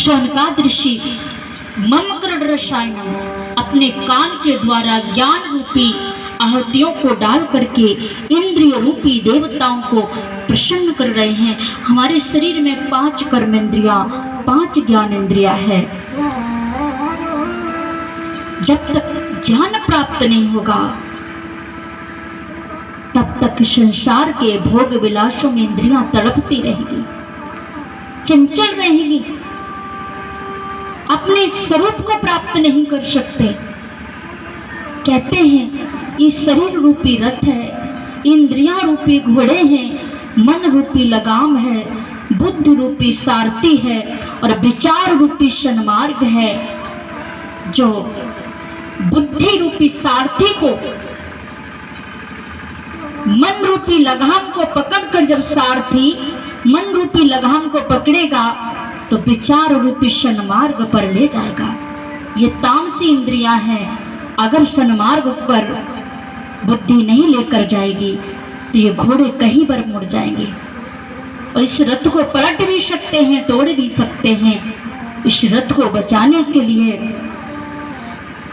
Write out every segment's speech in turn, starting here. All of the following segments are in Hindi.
शौनकाद ऋषि ममकरण रसायनम अपने कान के द्वारा ज्ञान रूपी आहुतियों को डाल करके इंद्रिय रूपी देवताओं को प्रसन्न कर रहे हैं। हमारे शरीर में 5 कर्मेंद्रियां, 5 ज्ञान इंद्रिया है। जब तक ज्ञान प्राप्त नहीं होगा तब तक संसार के भोग विलासों में इंद्रियां तड़पती रहेगी, चंचल रहेगी, अपने स्वरूप को प्राप्त नहीं कर सकते। कहते हैं ये शरीर रूपी रथ है, इंद्रियां रूपी घोड़े हैं, मन रूपी लगाम है, बुद्धि रूपी सारथी है और विचार रूपी सन्मार्ग है। जो बुद्धि रूपी सारथी को, मन रूपी लगाम को पकड़कर जब सारथी मन रूपी लगाम को पकड़ेगा तो विचार रूपी सन्मार्ग पर ले जाएगा। ये तामसी इंद्रियां हैं, अगर सन्मार्ग पर बुद्धि नहीं लेकर जाएगी तो ये घोड़े कहीं पर मुड़ जाएंगे और इस रथ को पलट भी सकते हैं, तोड़ भी सकते हैं। इस रथ को बचाने के लिए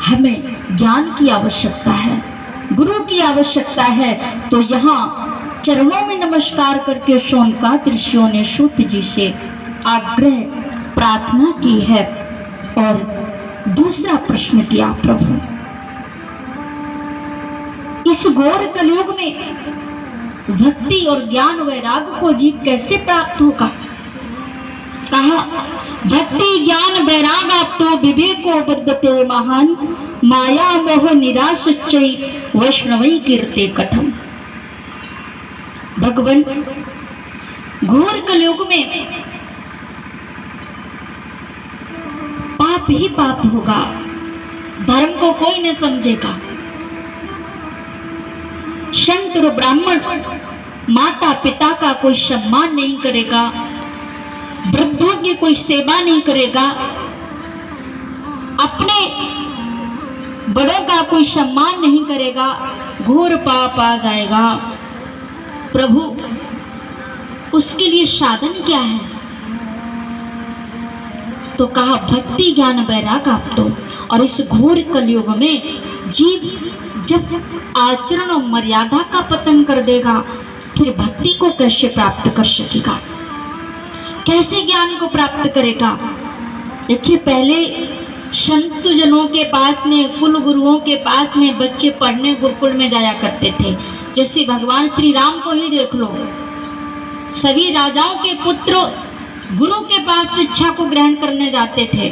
हमें ज्ञान की आवश्यकता है, गुरु की आवश्यकता है। तो यहाँ चरणों में नमस्कार करके शौनकाद ऋषियों ने सूत जी से आग्रह प्रार्थना की है और दूसरा प्रश्न किया, प्रभु इस घोर कलयुग में भक्ति और ज्ञान वैराग को जीव कैसे प्राप्त होगा। कहा भक्ति ज्ञान वैराग आप तो विवेको वर्धते महान, माया मोह निराश वैष्णवई कीर्ते कथम। भगवान घोर कलयुग में पाप ही पाप होगा, धर्म को कोई न समझेगा। संत और ब्राह्मण माता पिता का कोई सम्मान नहीं करेगा, वृद्धों की कोई सेवा नहीं करेगा, अपने बड़ों का कोई सम्मान नहीं करेगा, घोर पाप आ जाएगा। प्रभु उसके लिए साधन क्या है। तो कहा भक्ति ज्ञान वैराग आप तो। और इस घोर कलयुग में जीव जब आचरण और मर्यादा का पतन कर देगा फिर भक्ति को कैसे प्राप्त कर सकेगा, कैसे ज्ञान को प्राप्त करेगा। देखिए पहले संत जनों के पास में, कुल गुरुओं के पास में बच्चे पढ़ने गुरुकुल में जाया करते थे। जैसे भगवान श्री राम को ही देख लो, सभी राजाओं के पुत्र गुरु के पास शिक्षा को ग्रहण करने जाते थे,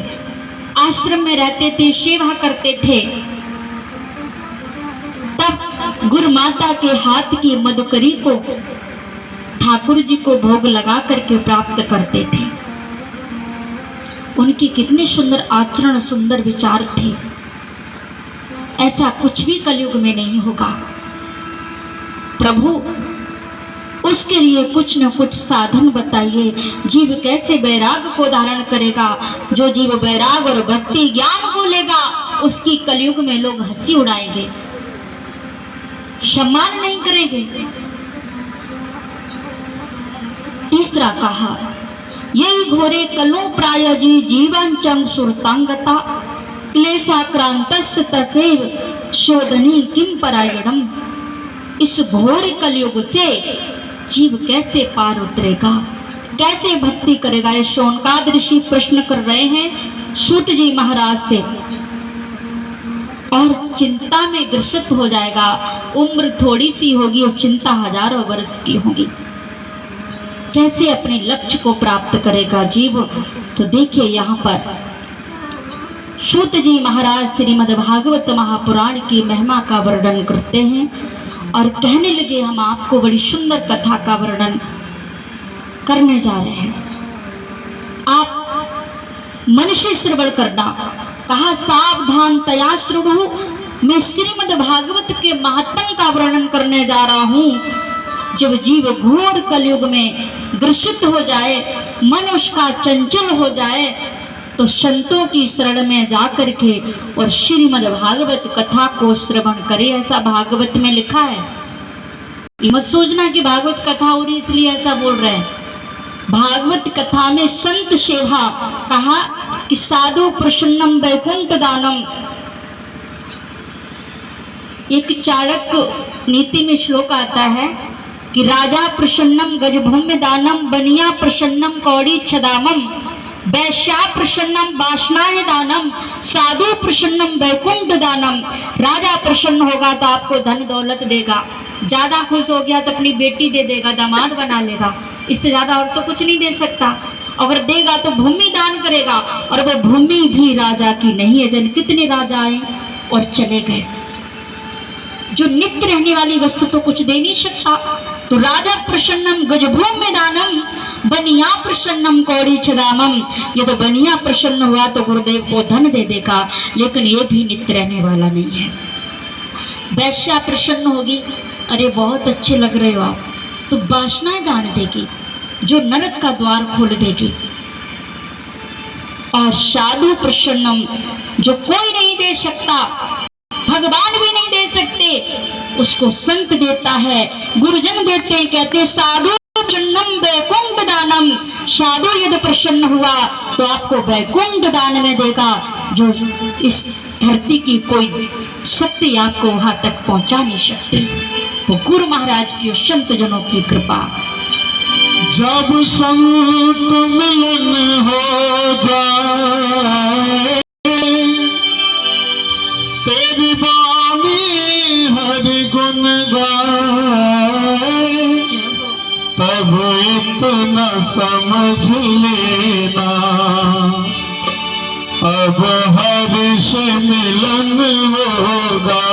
आश्रम में रहते थे, सेवा करते थे। तब गुरु माता के हाथ की मधुकरी को ठाकुर जी को भोग लगा करके प्राप्त करते थे। उनकी कितनी सुंदर आचरण, सुंदर विचार थे। ऐसा कुछ भी कलयुग में नहीं होगा। प्रभु उसके लिए कुछ न कुछ साधन बताइए। जीव कैसे वैराग को धारण करेगा। जो जीव वैराग और भक्ति ज्ञान को लेगा उसकी कलयुग में लोग हंसी उड़ाएंगे, सम्मान नहीं करेंगे। तीसरा कहा यही घोरे कलो प्राय जी जीवन चंग सुरतांगता क्लेशाक्रांतस्य तसेव शोधनी किम परायणम। इस घोर कलयुग से जीव कैसे पार उतरेगा, कैसे भक्ति करेगा। ये शौनकाद ऋषि प्रश्न कर रहे हैं सूत जी महाराज से और चिंता में ग्रसित हो जाएगा। उम्र थोड़ी सी होगी और चिंता हजारों वर्ष की होगी। कैसे अपने लक्ष्य को प्राप्त करेगा जीव। तो देखिए यहाँ पर सूत जी महाराज श्रीमद् भागवत महापुराण की महिमा का वर्णन करते हैं और कहने लगे हम आपको बड़ी सुंदर कथा का वर्णन करने जा रहे हैं, आप मन से श्रवण करना। कहा सावधान तया श्रृणु, मैं श्रीमद् भागवत के महात्म का वर्णन करने जा रहा हूँ। जब जीव घोर कलयुग में ग्रसित हो जाए, मन उसका चंचल हो जाए तो संतों की शरण में जाकर के और श्रीमद् भागवत कथा को श्रवण करे। ऐसा भागवत में लिखा है। मत सोचना कि भागवत कथा हो रही इसलिए ऐसा बोल रहे हैं। भागवत कथा में संत सेवा कहा कि साधु प्रसन्नम वैकुंठ दानम। एक चाणक्य नीति में श्लोक आता है कि राजा प्रसन्नम गजभूम्य दानम, बनिया प्रसन्नम कौड़ी छदामम, वैश्या प्रसन्नम वासनाय दानम, साधु प्रसन्नम वैकुंठ दानम। राजा प्रसन्न होगा तो आपको धन दौलत देगा, ज्यादा खुश हो गया तो अपनी बेटी दे देगा, दामाद बना लेगा, इससे ज्यादा और तो कुछ नहीं दे सकता। अगर देगा तो भूमि दान करेगा, और वो भूमि भी राजा की नहीं है। जन कितने राजा आए और चले गए, जो नित्य रहने वाली वस्तु तो कुछ दे नहीं सकता। तो राजा प्रसन्नम गजभूम्य दानम, बनिया प्रसन्नम कौड़ी छदामम। ये तो बनिया प्रसन्न हुआ तो गुरुदेव को धन दे देगा, लेकिन ये भी नित्य रहने वाला नहीं है। वैश्या प्रसन्न होगी, अरे बहुत अच्छे लग रहे हो आप, तो वासनाएं दान देगी, जो नरक का द्वार खोल देगी। और साधु प्रसन्नम, जो कोई नहीं दे सकता, भगवान भी नहीं दे सकते, उसको संत देता है, गुरुजन देते हैं। कहते साधु प्रसन्नम वैकुंठ दानम, साधु यदि प्रसन्न हुआ तो आपको वैकुंठ दान में देगा, जो इस धरती की कोई शक्ति आपको वहां तक पहुंचा नहीं सकती। वो गुरु महाराज की और संत जनों की कृपा। जब संत मिलन हो जाए, तेरी बानी हरि गुण गाए, तब इतना समझ लेना, अब हरि से मिलन होगा,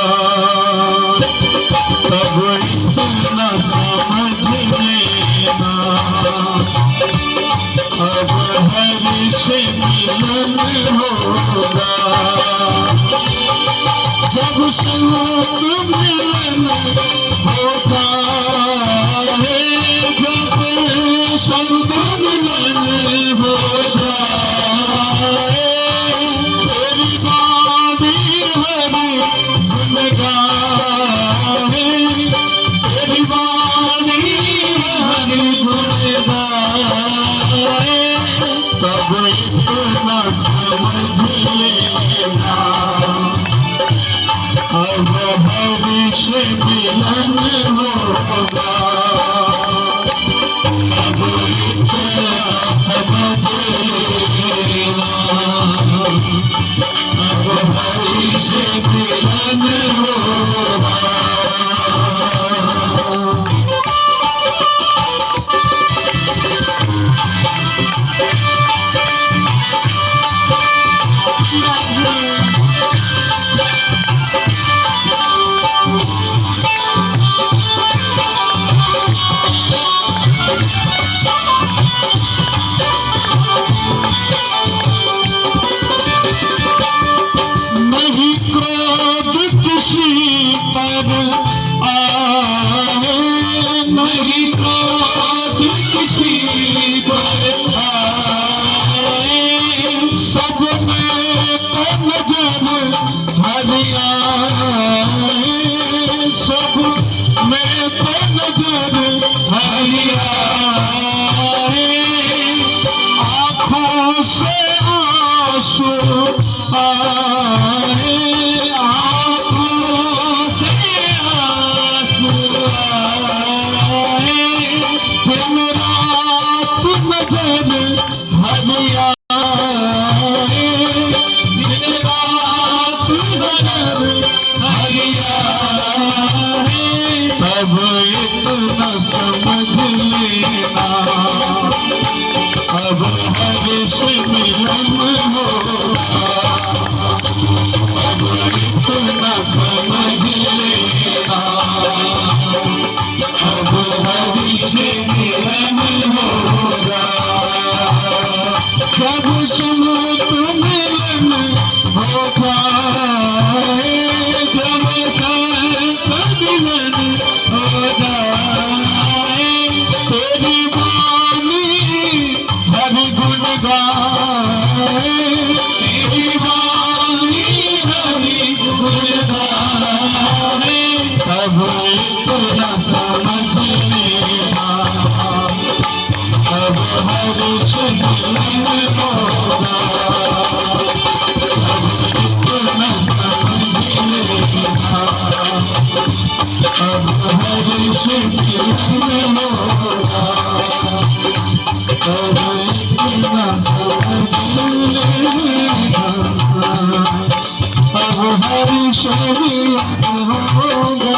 तब इतना समझ लेना, अब हरि से मिलन होगा। जब संत मिलन होता है, जब संत मिलन होता है, तेरी बानी हरि गुण गाए, तेरी बानी हरि गुण गाए, तब इतना समझ लेना, अब हरि से मिलन होगा, अब इतना समझ लेना, अब हरि से मिलन होगा। नहीं क्रोध किसी पर आए, नहीं क्रोध किसी पर आए, सब में तो नजर हरि आए, सब में तो नजर हरि आए, आँखों से आंसू आए, आँखों से आंसू आए, दिन रात नजर हरि आए, दिन रात नजर हरि आए, तब इतना समझ लेना, अब हरि से मिलन होगा, अब इतना समझ लेना, अब हरि से मिलन होगा। जब संत मिलन होता है, जब संत मिलन होता है, तेरी बानी हरि गुण गाए, तेरी बानी हरि गुण गाए, तब इतना समझ लेना, अब होगा, अब हर्ष मिलन होगा, अब इतना समझ लेगा, अब हर्ष मिलन होगा।